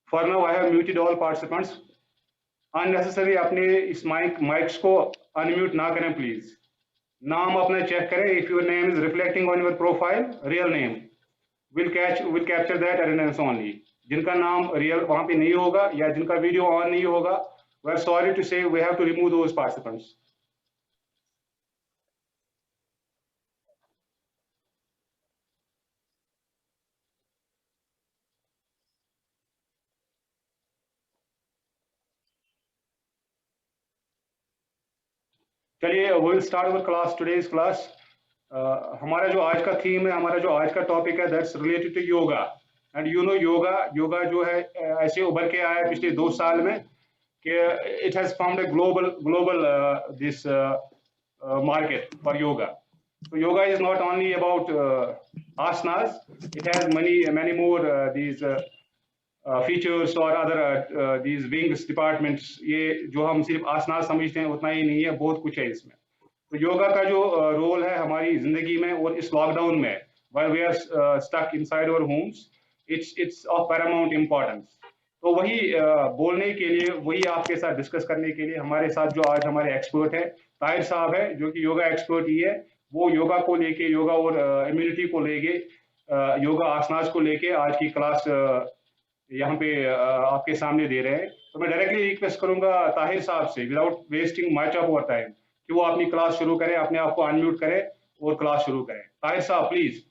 For now, I have muted all participants. Unnecessary अपने इस mics को unmute ना करें please. नाम अपना check करें. If your name is reflecting on your profile, real name, we'll capture that attendance only. जिनका नाम real वहाँ पे नहीं होगा या जिनका video on नहीं होगा, we're sorry to say we have to remove those participants. चलिए we'll start our class, today's class. हमारा जो आज का थीम है, हमारा जो आज का टॉपिक है, that's related to yoga. And you know yoga जो है ऐसे उभर के आया पिछले 2 साल में कि it has found a global this market for yoga. So yoga is not only about asanas, it has many more these features और other these wings departments. ये जो हम सिर्फ आसना समझते हैं उतना ही नहीं है, बहुत कुछ है इसमें. तो योगा का जो रोल है हमारी जिंदगी में और इस लॉकडाउन में, while we are stuck inside our homes, it's of paramount importance. तो वही बोलने के लिए, वही आपके साथ डिस्कस करने के लिए हमारे साथ जो आज हमारे एक्सपर्ट है ताहिर साहब है, जो कि योगा एक्सपर्ट ही है. वो योगा को लेके, योगा और इम्यूनिटी को लेके, योगा आसनास को लेके आज की क्लास यहाँ पे आपके सामने दे रहे हैं. तो मैं डायरेक्टली रिक्वेस्ट करूंगा ताहिर साहब से, without wasting much of our time, कि वो अपनी क्लास शुरू करें, अपने आप को अनम्यूट करें और क्लास शुरू करें. ताहिर साहब please.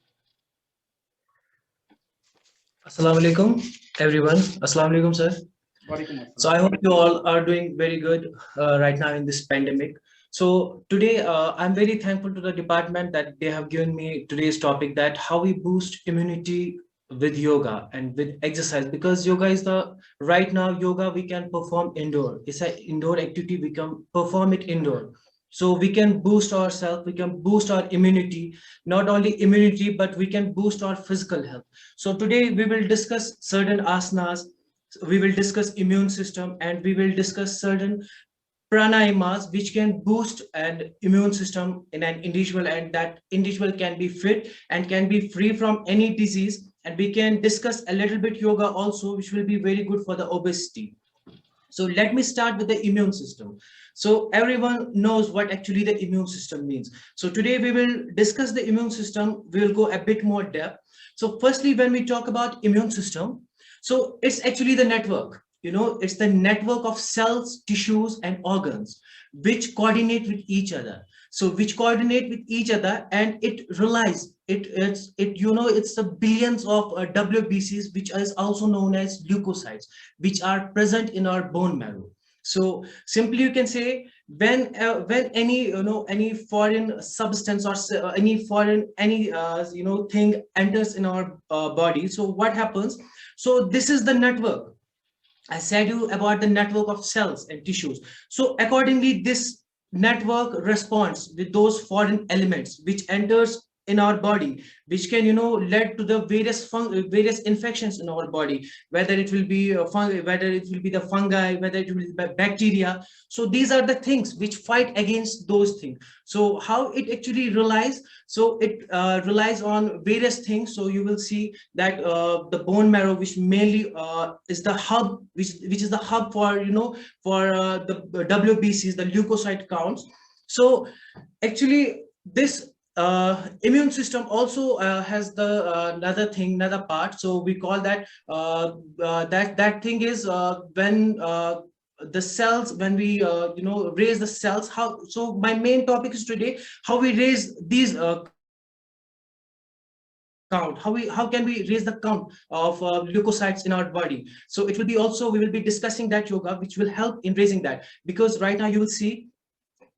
Assalamu alaikum everyone. Assalamu alaikum sir. So I hope you all are doing very good right now in this pandemic. So today I'm very thankful to the department that they have given me today's topic, that how we boost immunity with yoga and with exercise, because yoga is the right now yoga we can perform indoor. It's an indoor activity, we can perform it indoor. So we can boost ourselves, we can boost our immunity, not only immunity, but we can boost our physical health. So today we will discuss certain asanas, we will discuss immune system, and we will discuss certain pranayamas which can boost an immune system in an individual, and that individual can be fit and can be free from any disease. And we can discuss a little bit yoga also, which will be very good for the obesity. So let me start with the immune system. So everyone knows what actually the immune system means. So today we will discuss the immune system. We will go a bit more depth. So firstly, when we talk about immune system, so it's actually the network. You know, it's the network of cells, tissues, and organs which coordinate with each other. So which coordinate with each other, and it relies, it's the billions of WBCs, which is also known as leukocytes, which are present in our bone marrow. So simply you can say, when any foreign substance or any foreign thing enters in our body, so what happens? So this is the network. I said you about the network of cells and tissues. So accordingly, this network responds with those foreign elements which enters in our body, which can lead to the various infections in our body, whether it will be fungi, whether it will be the fungi, whether it will be bacteria. So these are the things which fight against those things. So how it actually relies? So it relies on various things. So you will see that the bone marrow, which mainly is the hub, which is the hub for the WBCs, the leukocyte counts. So actually this immune system also has the another part. So we call that that thing is when the cells, when we raise the cells. How? So my main topic is today how we raise these count. How can we raise the count of leukocytes in our body? So it will be also, we will be discussing that yoga which will help in raising that, because right now you will see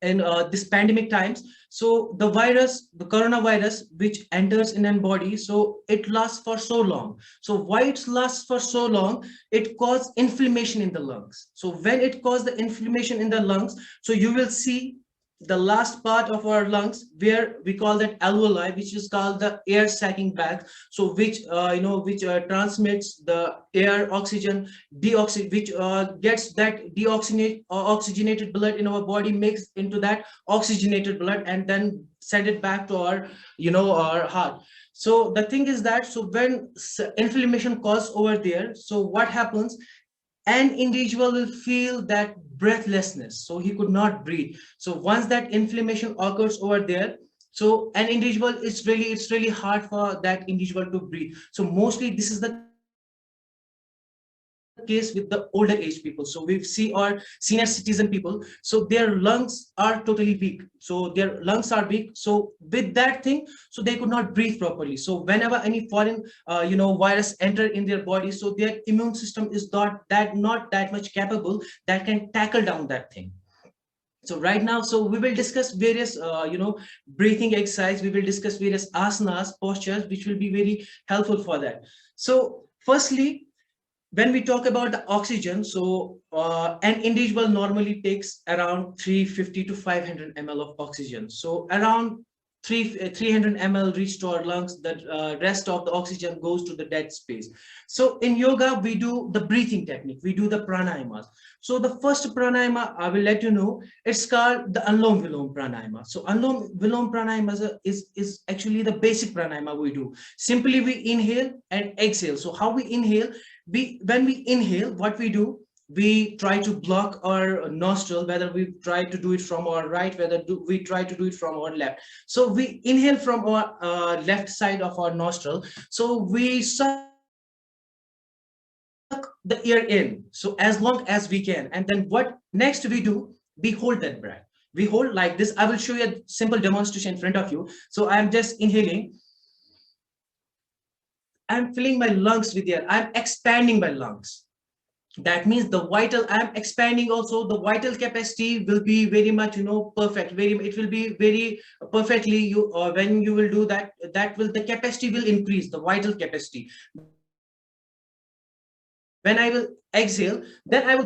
in this pandemic times, so the virus, the coronavirus, which enters in an body, so it lasts for so long. So why it lasts for so long? It causes inflammation in the lungs. So when it causes the inflammation in the lungs, so you will see the last part of our lungs, where we call that alveoli, which is called the air saccing bag. So which transmits the air, oxygen, which gets that oxygenated blood in our body, mixed into that oxygenated blood, and then send it back to our our heart. So the thing is that, so when inflammation causes over there, so what happens, an individual will feel that breathlessness, so he could not breathe. So once that inflammation occurs over there, so an individual, it's really hard for that individual to breathe. So mostly this is the case with the older age people. So we see our senior citizen people, so their lungs are totally weak, so their lungs are weak. So with that thing, so they could not breathe properly. So whenever any foreign virus enter in their body, so their immune system is not that much capable that can tackle down that thing. So right now, so we will discuss various breathing exercise, we will discuss various asanas, postures, which will be very helpful for that. So firstly, when we talk about the oxygen, so an individual normally takes around 350 to 500 ml of oxygen. So around 300 ml reach to our lungs, the rest of the oxygen goes to the dead space. So in yoga, we do the breathing technique, we do the pranayamas. So the first pranayama, I will let you know, it's called the Anlom Vilom Pranayama. So Anlom Vilom Pranayama is actually the basic pranayama we do. Simply we inhale and exhale. So how we inhale, when we inhale, what we do, we try to block our nostril, whether we try to do it from our right, we try to do it from our left. So we inhale from our left side of our nostril. So we suck the air in, so as long as we can. And then what next we do, we hold that breath. We hold like this. I will show you a simple demonstration in front of you. So I am just inhaling. I'm filling my lungs with air. I'm expanding my lungs. That means the vital, I'm expanding also, the vital capacity will be very much, perfect. It will be very perfectly, when you will do that, the capacity will increase, the vital capacity. When I will exhale, then I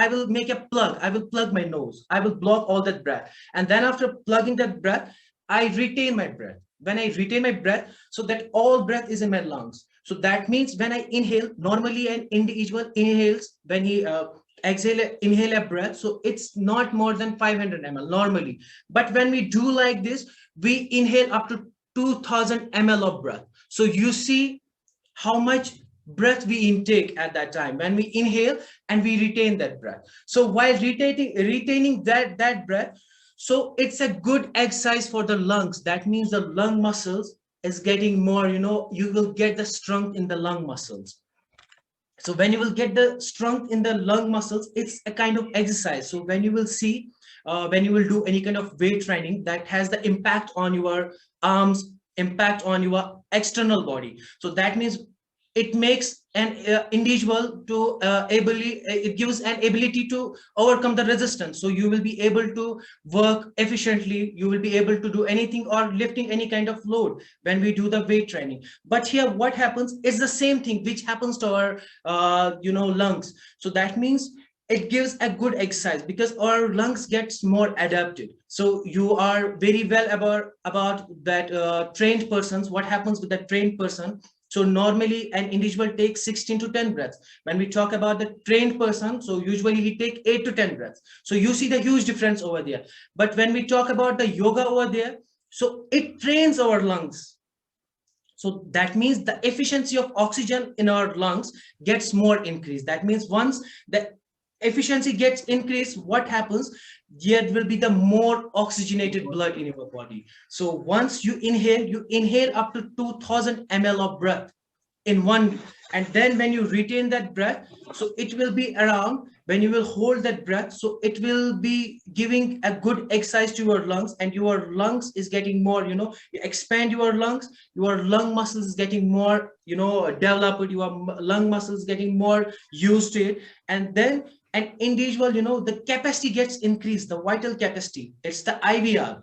will make a plug, I will plug my nose, I will block all that breath. And then after plugging that breath, I retain my breath. When I retain my breath, so that all breath is in my lungs. So that means when I inhale, normally an individual inhales, when he inhale a breath, so it's not more than 500 ml normally. But when we do like this, we inhale up to 2000 ml of breath. So you see how much breath we intake at that time when we inhale and we retain that breath. So while retaining that breath, so it's a good exercise for the lungs. That means the lung muscles is getting more, you will get the strength in the lung muscles. So when you will get the strength in the lung muscles, it's a kind of exercise. So when you will see, when you will do any kind of weight training, that has the impact on your arms, impact on your external body. So that means it makes an individual to it gives an ability to overcome the resistance. So you will be able to work efficiently, you will be able to do anything or lifting any kind of load when we do the weight training. But here what happens is the same thing which happens to our lungs. So that means it gives a good exercise because our lungs gets more adapted. So you are very well about that trained persons. What happens with that trained person? So normally an individual takes 16 to 10 breaths. When we talk about the trained person, so usually he take 8 to 10 breaths. So you see the huge difference over there. But when we talk about the yoga over there, so it trains our lungs. So that means the efficiency of oxygen in our lungs gets more increased. That means once the efficiency gets increased, what happens? There will be the more oxygenated blood in your body. So once you inhale up to 2000 ml of breath in one, and then when you retain that breath, so it will be around, when you will hold that breath, so it will be giving a good exercise to your lungs, and your lungs is getting more, you expand your lungs, your lung muscles is getting more, developed, your lung muscles getting more used to it. And then an individual, the capacity gets increased, the vital capacity, it's the IVR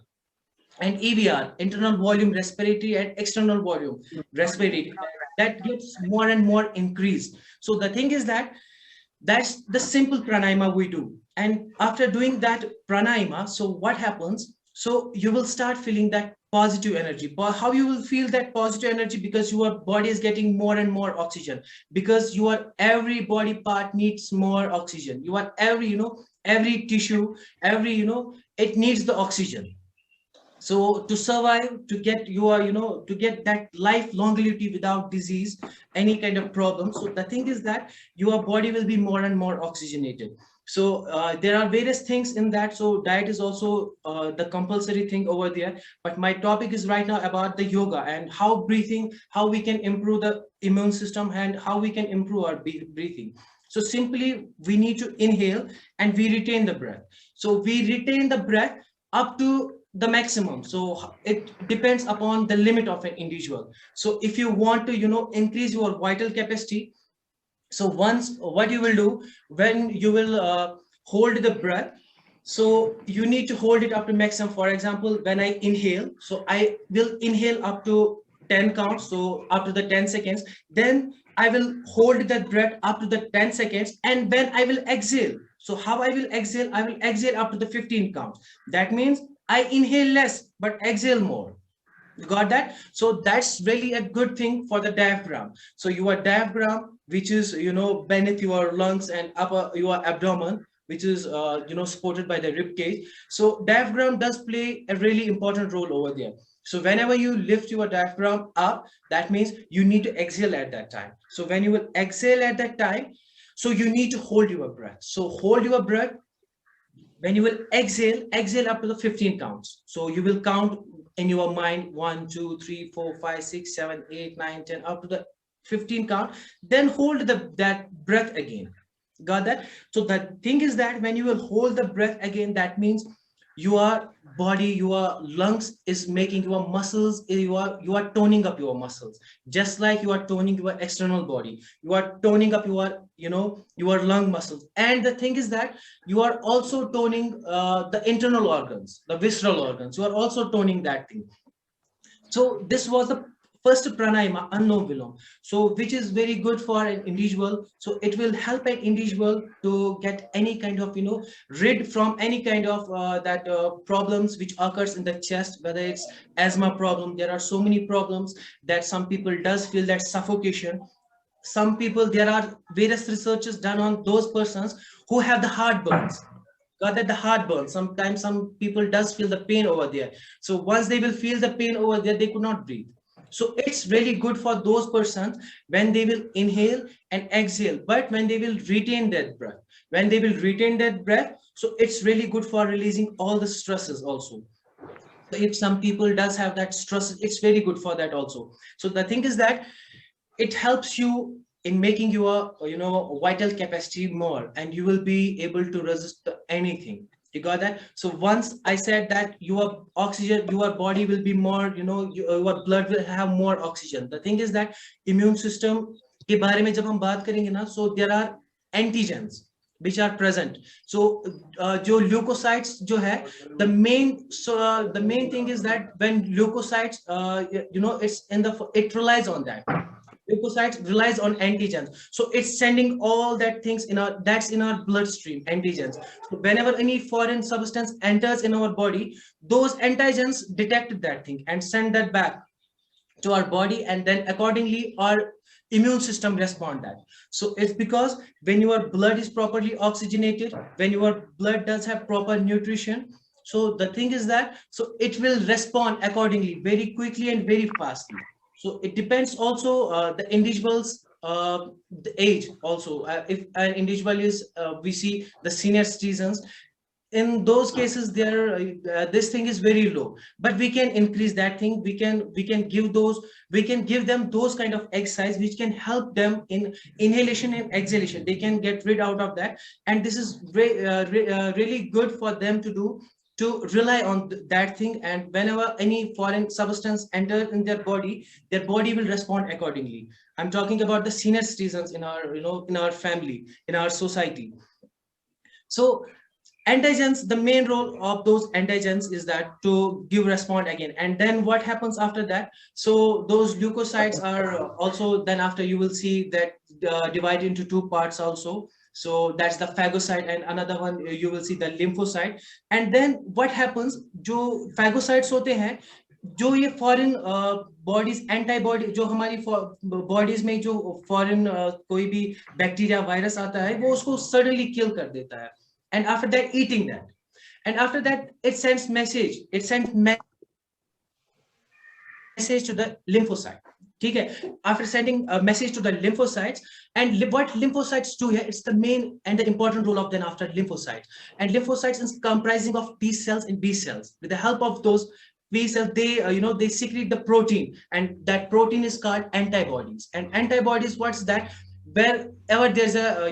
and EVR, internal volume respiratory and external volume respiratory, that gets more and more increased. So the thing is that that's the simple pranayama we do. And after doing that pranayama, so what happens? So you will start feeling that positive energy. How you will feel that positive energy? Because your body is getting more and more oxygen, because your every body part needs more oxygen. Every tissue, it needs the oxygen. So to survive, to get your, to get that life longevity without disease, any kind of problem. So the thing is that your body will be more and more oxygenated. So there are various things in that. So diet is also the compulsory thing over there. But my topic is right now about the yoga and how breathing, how we can improve the immune system and how we can improve our breathing. So simply we need to inhale and we retain the breath. So we retain the breath up to the maximum. So it depends upon the limit of an individual. So if you want to, increase your vital capacity, so once what you will do when you will hold the breath, so you need to hold it up to maximum. For example, when I inhale, so I will inhale up to 10 counts, so up to the 10 seconds. Then I will hold that breath up to the 10 seconds, and when I will exhale, so how I will exhale, I will exhale up to the 15 counts. That means I inhale less but exhale more. You got that? So that's really a good thing for the diaphragm. So your diaphragm, which is, beneath your lungs and upper your abdomen, which is, supported by the rib cage. So diaphragm does play a really important role over there. So whenever you lift your diaphragm up, that means you need to exhale at that time. So when you will exhale at that time, so you need to hold your breath. So hold your breath. When you will exhale, exhale up to the 15 counts. So you will count in your mind 1, 2, 3, 4, 5, 6, 7, 8, 9, 10, up to the 15 count. Then hold that breath again. Got that? So the thing is that when you will hold the breath again, that means your body, your lungs is making your muscles, you are toning up your muscles, just like you are toning your external body. You are toning up your, your lung muscles. And the thing is that you are also toning the internal organs, the visceral organs. You are also toning that thing. So this was the first pranayama, Anlom Vilom, so which is very good for an individual. So it will help an individual to get any kind of, rid from any kind of that problems which occurs in the chest, whether it's asthma problem. There are so many problems that some people does feel that suffocation. Some people, there are various researches done on those persons who have the heartburns. Got that? The heartburn, sometimes some people does feel the pain over there. So once they will feel the pain over there, they could not breathe. So it's really good for those persons when they will inhale and exhale, but when they will retain that breath, so it's really good for releasing all the stresses also. So if some people does have that stress, it's very good for that also. So the thing is that it helps you in making your, vital capacity more, and you will be able to resist anything. You got that? So once I said that your oxygen, your body will be more, your blood will have more oxygen. The thing is that immune system के बारे में जब हम बात करेंगे ना, so there are antigens which are present. So जो leukocytes जो है, the main thing is that when leukocytes, it relies on that. Leukocytes relies on antigens, so it's sending all that things that's in our bloodstream, antigens. So whenever any foreign substance enters in our body, those antigens detect that thing and send that back to our body, and then accordingly our immune system respond that. So it's because when your blood is properly oxygenated, when your blood does have proper nutrition, so the thing is that, so it will respond accordingly very quickly and very fastly. So it depends also the individual's the age also. If an individual is, we see the senior citizens, in those cases there this thing is very low, but we can increase that thing. We can give them those kind of exercise which can help them in inhalation and exhalation. They can get rid out of that, and this is really good for them to do, to rely on that thing. And whenever any foreign substance enters in their body will respond accordingly. I'm talking about the senior citizens in our, in our family, in our society. So antigens, the main role of those antigens is that to give respond again. And then what happens after that, so those leukocytes are also, then after you will see that divide into two parts also. So that's the phagocyte, and another one you will see the lymphocyte. And then what happens, जो phagocytes होते हैं, जो ये foreign bodies antibody, जो हमारी bodies में जो foreign कोई भी बैक्टीरिया वायरस आता है, वो उसको सडनली किल कर देता है. And after that, eating that, and after that it sends message, message to the lymphocyte. Okay? After sending a message to the lymphocytes, and what lymphocytes do here, it's the main and the important role of then after lymphocytes. And lymphocytes is comprising of T cells and B cells. With the help of those B cells, they they secrete the protein, and that protein is called antibodies. And antibodies, what's that? Wherever there's a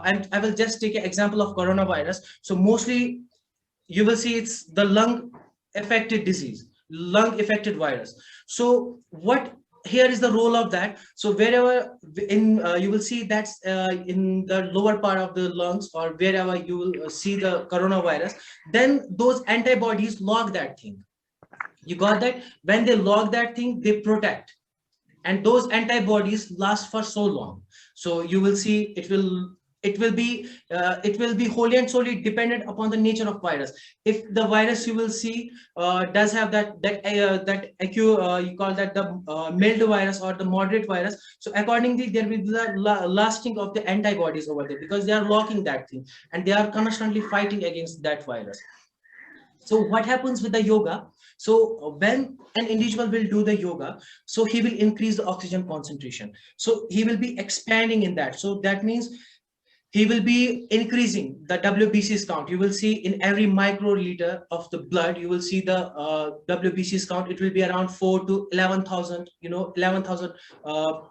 and I will just take an example of coronavirus. So mostly you will see it's the lung affected disease, lung affected virus. So what here is the role of that. So wherever in you will see that's in the lower part of the lungs, or wherever you will see the coronavirus, then those antibodies log that thing. You got that? When they log that thing, they protect, and those antibodies last for so long. So you will see it will be wholly and solely dependent upon the nature of virus. If the virus you will see does have you call that the mild virus or the moderate virus, so accordingly there will be the lasting of the antibodies over there, because they are locking that thing and they are constantly fighting against that virus. So what happens with the yoga? So when an individual will do the yoga, so he will increase the oxygen concentration. So he will be expanding in that. So that means he will be increasing the WBC's count. You will see in every microliter of the blood, you will see the WBC's count. It will be around 4 to 11,000, 11,000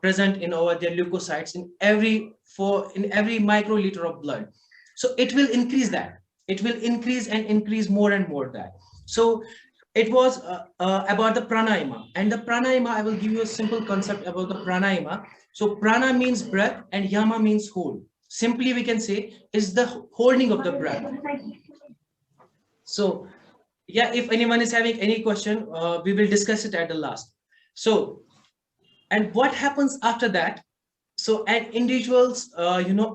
present in our their leukocytes in every microliter of blood. So it will increase that. It will increase and increase more and more that. So it was about the pranayama. And the pranayama, I will give you a simple concept about the pranayama. So prana means breath and yama means hold. Simply we can say is the holding of the breath. So yeah, if anyone is having any question, we will discuss it at the last. So, and what happens after that? So an individual's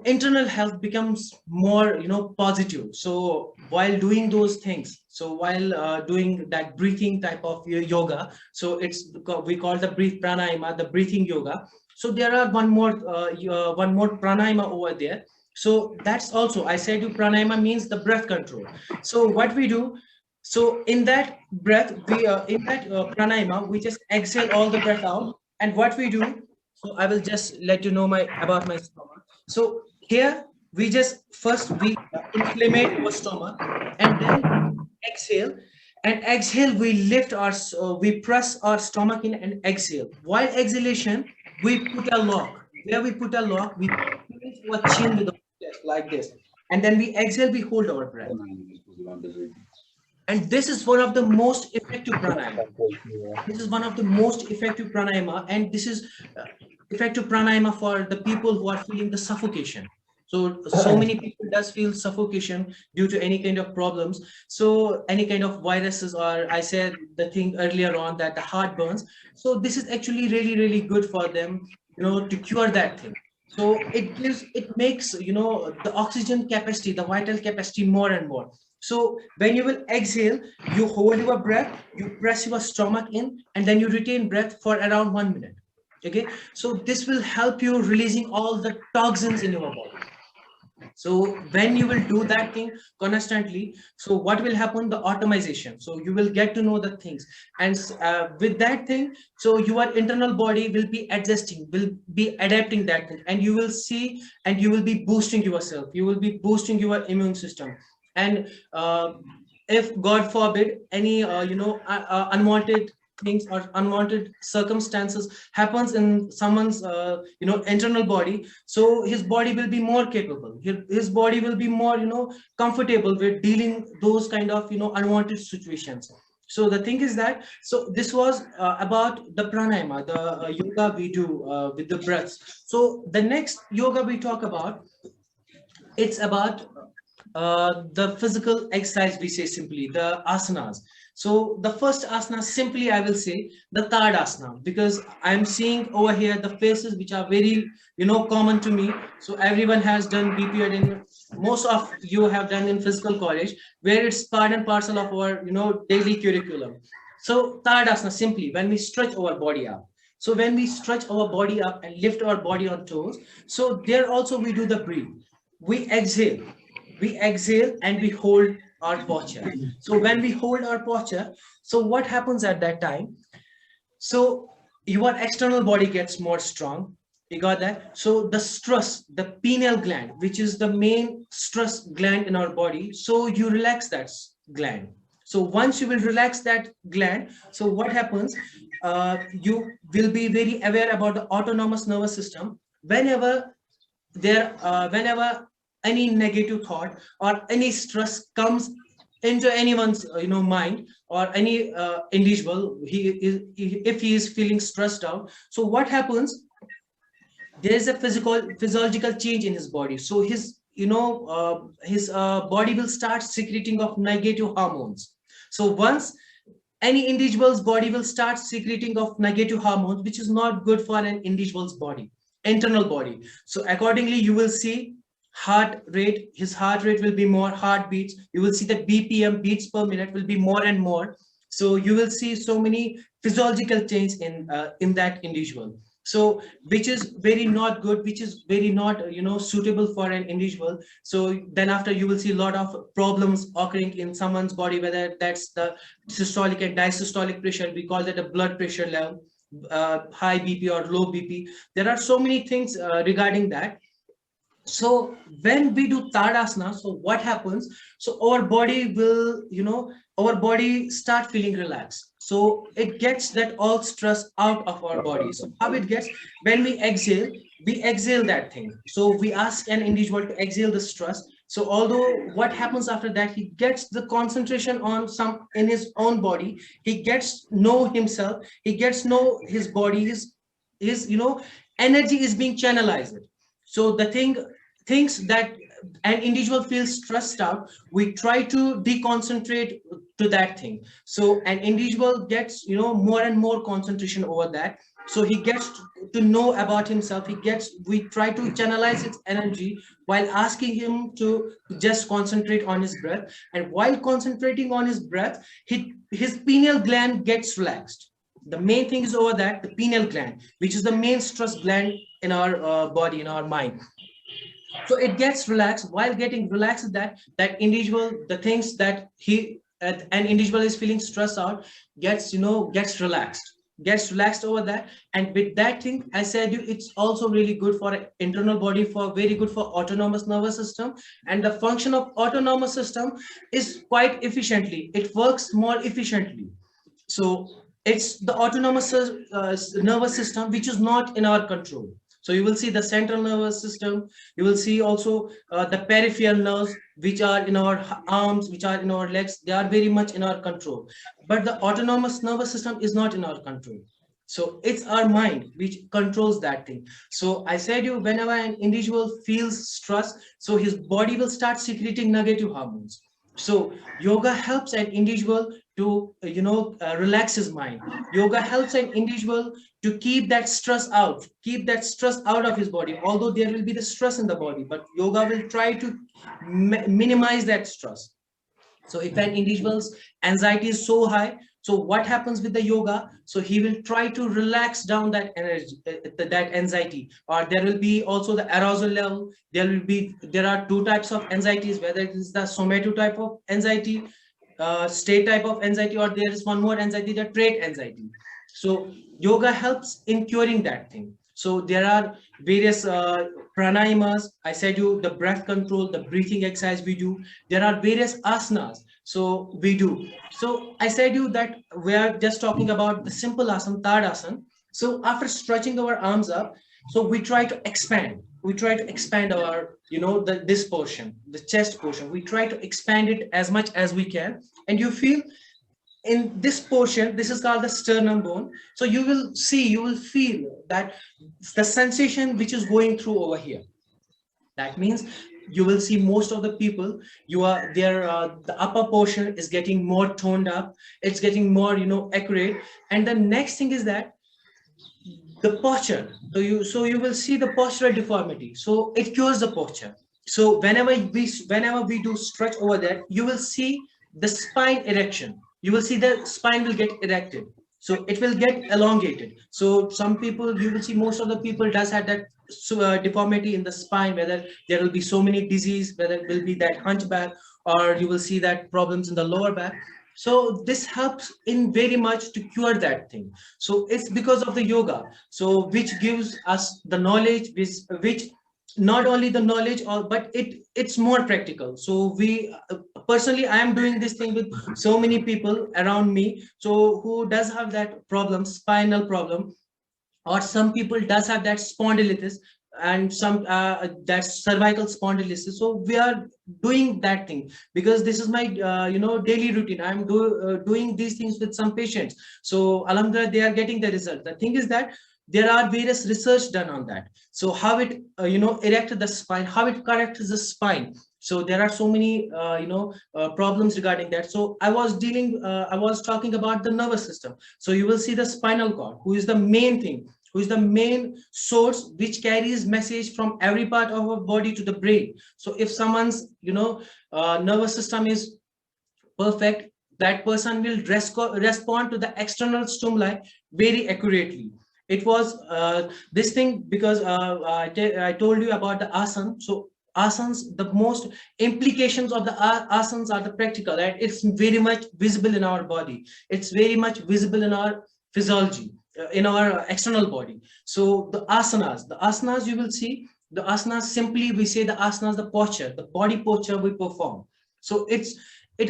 internal health becomes more positive. So while doing those things, so while doing that breathing type of yoga, so we call the breath pranayama, the breathing yoga. So there are one more pranayama over there. So that's also, I said you pranayama means the breath control. So what we do, so in that breath, we in that pranayama, we just exhale all the breath out. And what we do, so I will just let you know about my stomach. So here we just first we inflame our stomach, and then exhale. And exhale, we lift we press our stomach in and exhale. While exhalation, we put a lock. Where we put a lock, we place our chin with our chest like this. And then we exhale, we hold our breath. And this is one of the most effective pranayama. This is one of the most effective pranayama, and this is effective pranayama for the people who are feeling the suffocation. So many people does feel suffocation due to any kind of problems. So any kind of viruses, or I said the thing earlier on that the heart burns. So this is actually really, really good for them, to cure that thing. So it makes, the oxygen capacity, the vital capacity more and more. So when you will exhale, you hold your breath, you press your stomach in, and then you retain breath for around 1 minute. Okay, so this will help you releasing all the toxins in your body. So when you will do that thing constantly, so what will happen? The automation. So you will get to know the things, and with that thing, so your internal body will be adjusting, will be adapting that thing, and you will see, and you will be boosting yourself. You will be boosting your immune system, and if God forbid any unwanted things or unwanted circumstances happens in someone's internal body, so his body will be more capable, his body will be more comfortable with dealing those kind of unwanted situations. So the thing is that, so this was about the pranayama, the yoga we do with the breaths. So the next yoga we talk about, it's about the physical exercise, we say simply the asanas. So the first asana, simply I will say the Tadasana, because I'm seeing over here the faces which are very common to me. So everyone has done BPEd in, most of you have done in physical college, where it's part and parcel of our daily curriculum. So Tadasana, simply when we stretch our body up. So when we stretch our body up and lift our body on toes, so there also we do the breathe. We exhale and we hold our posture. So when we hold our posture, so what happens at that time? So your external body gets more strong. You got that? So the stress, the pineal gland, which is the main stress gland in our body, so you relax that gland. So once you will relax that gland, so what happens? You will be very aware about the autonomous nervous system. Whenever any negative thought or any stress comes into anyone's mind, or any individual, if he is feeling stressed out, so what happens? There is a physiological change in his body. So his body will start secreting of negative hormones. So once any individual's body will start secreting of negative hormones, which is not good for an individual's body, internal body. So accordingly, you will see his heart rate will be more, heartbeats. You will see that BPM, beats per minute, will be more and more. So you will see so many physiological change in that individual. So which is very not good, which is very not suitable for an individual. So then after, you will see a lot of problems occurring in someone's body, whether that's the systolic and diastolic pressure. We call that a blood pressure level, high BP or low BP. There are so many things regarding that. So when we do Tadasana, so what happens? So our body will, our body start feeling relaxed. So it gets that all stress out of our body. So how it gets? When we exhale that thing. So we ask an individual to exhale the stress. So although what happens after that, he gets the concentration on some in his own body. He gets know himself. He gets know his body. His energy is being channelized. So the things that an individual feels stressed out, we try to deconcentrate to that thing. So an individual gets more and more concentration over that. So he gets to know about himself. We try to channelize his energy while asking him to just concentrate on his breath. And while concentrating on his breath, his pineal gland gets relaxed. The main thing is over that, the pineal gland, which is the main stress gland in our body, in our mind. So it gets relaxed. While getting relaxed, that individual, the things that an individual is feeling stressed out, gets relaxed over that. And with that thing, I said it's also really good for internal body, for very good for autonomous nervous system. And the function of autonomous system is quite efficiently, it works more efficiently. So it's the autonomous nervous system which is not in our control. So you will see the central nervous system. You will see also the peripheral nerves, which are in our arms, which are in our legs. They are very much in our control. But the autonomous nervous system is not in our control. So it's our mind which controls that thing. So I said whenever an individual feels stress, so his body will start secreting negative hormones. So yoga helps an individual to relax his mind. Yoga helps an individual to keep that stress out of his body. Although there will be the stress in the body, but yoga will try to minimize that stress. So if an individual's anxiety is so high, so what happens with the yoga? So he will try to relax down that energy, that anxiety. Or there will be also the arousal level. There are two types of anxieties, whether it is the somato type of anxiety, state type of anxiety, or there is one more anxiety, the trait anxiety. So yoga helps in curing that thing. So there are various pranayamas. I said the breath control, the breathing exercise we do. There are various asanas. So we do. So I said that we are just talking about the simple asana, Tadasana. So after stretching our arms up, so we try to expand. We try to expand our, this portion, the chest portion. We try to expand it as much as we can. And you feel in this portion, this is called the sternum bone. So you will feel that the sensation which is going through over here. That means you will see most of the people, the upper portion is getting more toned up. It's getting more, accurate. And the next thing is that the posture. So you will see the postural deformity. So it cures the posture. So whenever we do stretch over there, you will see the spine erection. You will see the spine will get erected. So it will get elongated. So some people, you will see most of the people does have that deformity in the spine, whether there will be so many disease, whether it will be that hunchback, or you will see that problems in the lower back. So this helps in very much to cure that thing. So it's because of the yoga, so which gives us the knowledge, which not only the knowledge, but it's more practical. So we personally, I am doing this thing with so many people around me, so who does have that problem, spinal problem, or some people does have that spondylitis, and some that cervical spondylitis. So we are doing that thing because this is my daily routine. I'm doing these things with some patients, so alhamdulillah they are getting the result. The thing is that there are various research done on that, so how it erect the spine, how it corrects the spine. So there are so many problems regarding that. So I was talking about the nervous system. So you will see the spinal cord, who is the main thing, who is the main source which carries message from every part of our body to the brain. So if someone's nervous system is perfect, that person will respond to the external stimuli very accurately. It was this thing because I told you about the asana. So asanas, the most implications of the asanas are the practical, and it's very much visible in our body. It's very much visible in our physiology, in our external body. So the asanas you will see, the asanas, simply we say the asanas, the posture, the body posture we perform. So it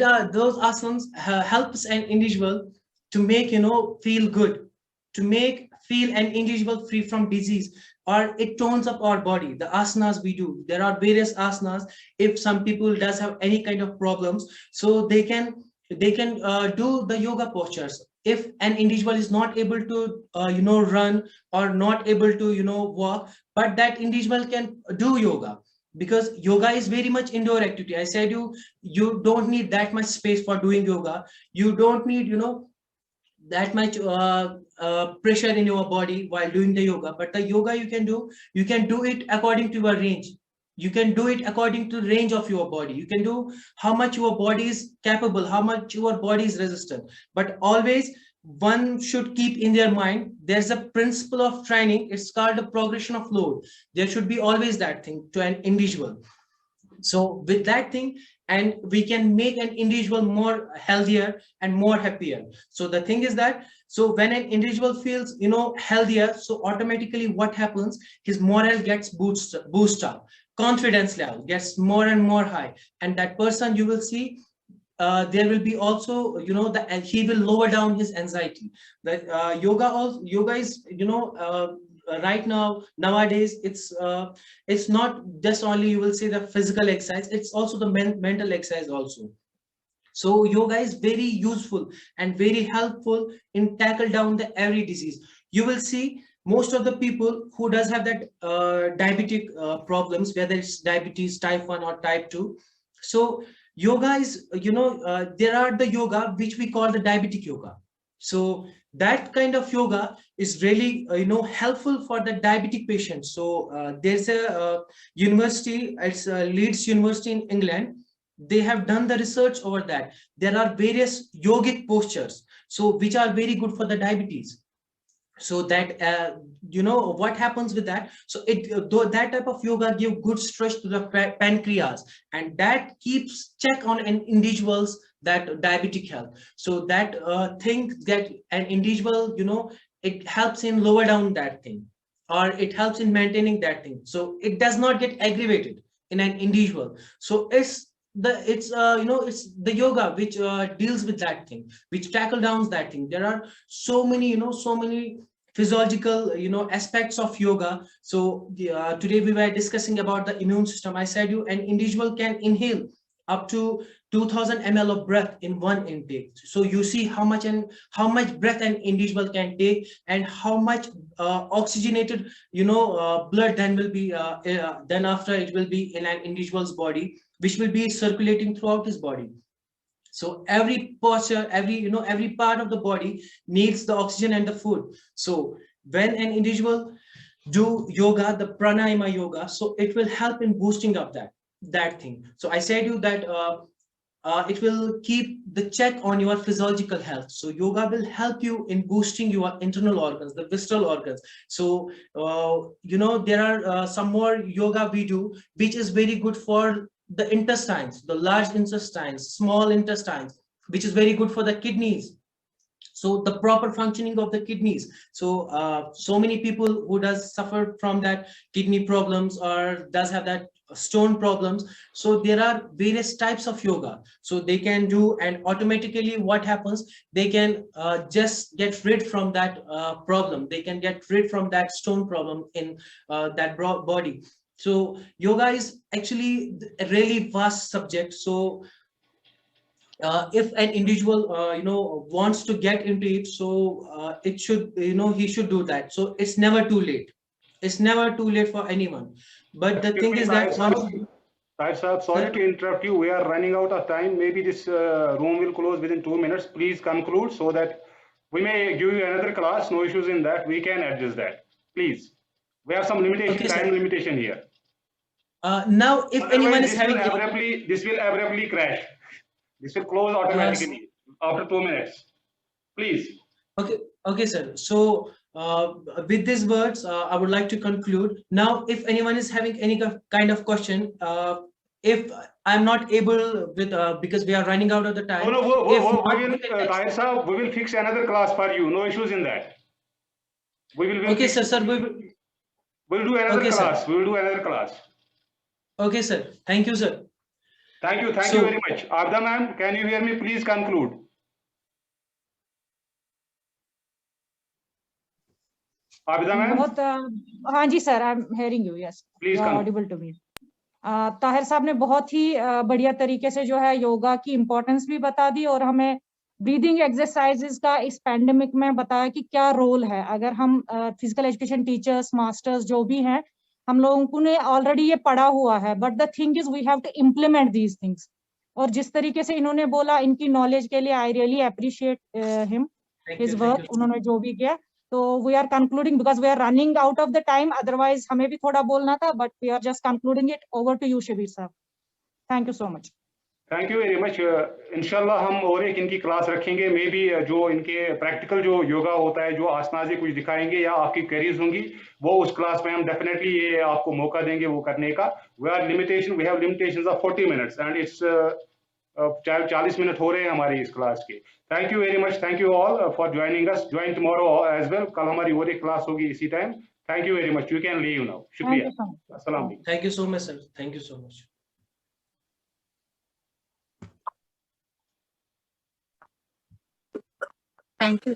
are those asanas helps an individual to make feel good, to make feel an individual free from disease, or it tones up our body. The asanas we do, there are various asanas. If some people does have any kind of problems, so they can do the yoga postures. If an individual is not able to run, or not able to walk, but that individual can do yoga, because yoga is very much indoor activity. I said you don't need that much space for doing yoga. You don't need that much pressure in your body while doing the yoga. But the yoga you can do it according to your range. You can do it according to range of your body. You can do how much your body is capable, how much your body is resistant. But always one should keep in their mind, there's a principle of training, it's called the progression of load. There should be always that thing to an individual. So with that thing, and we can make an individual more healthier and more happier. So the thing is that, so when an individual feels healthier, so automatically what happens, his morale gets boost up, confidence level gets more and more high, and that person, you will see, there will be also and he will lower down his anxiety. That yoga is right now, nowadays, it's not just only, you will say, the physical exercise, it's also the mental exercise also. So yoga is very useful and very helpful in tackle down the every disease. You will see most of the people who does have that diabetic problems, whether it's diabetes type 1 or type 2. So yoga is, there are the yoga which we call the diabetic yoga. So that kind of yoga is really helpful for the diabetic patients. So there's a university, it's Leeds University in England. They have done the research over that. There are various yogic postures, so which are very good for the diabetes. So that what happens with that, so that type of yoga give good stress to the pancreas, and that keeps check on an individual's that diabetic health. So that thing that an individual, it helps in lower down that thing, or it helps in maintaining that thing, so it does not get aggravated in an individual. So it's the yoga which deals with that thing, which tackle down that thing. There are so many physiological aspects of yoga. So today we were discussing about the immune system. I said you an individual can inhale up to 2000 ml of breath in one intake. So you see how much breath an individual can take, and how much oxygenated blood then will be then after it will be in an individual's body, which will be circulating throughout his body. So every posture, every part of the body needs the oxygen and the food. So when an individual do yoga, the pranayama yoga, so it will help in boosting up that thing. So I said you that it will keep the check on your physiological health. So yoga will help you in boosting your internal organs, the visceral organs. So there are some more yoga we do, which is very good for the intestines, the large intestines, small intestines. which is very good for the kidneys. So the proper functioning of the kidneys. So so many people who does suffer from that kidney problems or does have that stone problems. So there are various types of yoga. So they can do, and automatically what happens, they can just get rid from that problem. They can get rid from that stone problem in that body. So yoga is actually a really vast subject. So if an individual wants to get into it, so it should, he should do that. So it's never too late. It's never too late for anyone. But the thing is that sorry to interrupt you. We are running out of time. Maybe this room will close within 2 minutes. Please conclude so that we may give you another class. No issues in that. We can adjust that. Please. We have some limitation, okay, time limitation here. Now, if anyone is having this will abruptly crash. This will close automatically after 2 minutes. Please. Okay, sir. So with these words, I would like to conclude. Now, if anyone is having any kind of question, if I'm not able with, because we are running out of the time. No, we will fix another class for you. No issues in that. Okay, sir. We'll do another class. We will do another class. Okay, sir. Thank you, sir. Thank you very much. Abda ma'am, can you hear me? Please conclude. Abda ma'am? हाँ जी sir, I'm hearing you. Yes, please you are audible to me. Tahir साहब ने बहुत ही बढ़िया तरीके से जो है योगा की इम्पोर्टेंस भी बता दी और हमें ब्रीदिंग एक्सरसाइजेस का इस पैंडेमिक में बताया कि क्या रोल है. अगर हम फिजिकल एजुकेशन टीचर्स, मास्टर्स जो भी हैं, हम लोगों को ने ऑलरेडी ये पढ़ा हुआ है, but the thing is we have to implement these things. और जिस तरीके से इन्होंने बोला, इनकी नॉलेज के लिए I really appreciate him, his work, उन्होंने जो भी किया. तो we are concluding because we are running out of the time. Otherwise हमें भी थोड़ा बोलना था, but we are just concluding it. Over to you Shabir sahab. Thank you so much. Thank you very much. इंशाल्लाह हम और एक इनकी क्लास रखेंगे. मे बी जो इनके प्रैक्टिकल जो योगा होता है, जो आसनाजी कुछ दिखाएंगे या आपकी क्वेरीज होंगी, वो उस क्लास में हम डेफिनेटली ये आपको मौका देंगे वो करने का. We have limitations of 40 minutes and it's 40 minute हो रहे हैं हमारी इस क्लास के. Thank you very much. Thank you all for joining us. Join tomorrow as well. कल हमारी और एक क्लास होगी इसी time. Thank you very much. You can leave now. शुक्रिया. अस्सलाम वालेकुम. Thank you so much sir. Thank you so much. Thank you.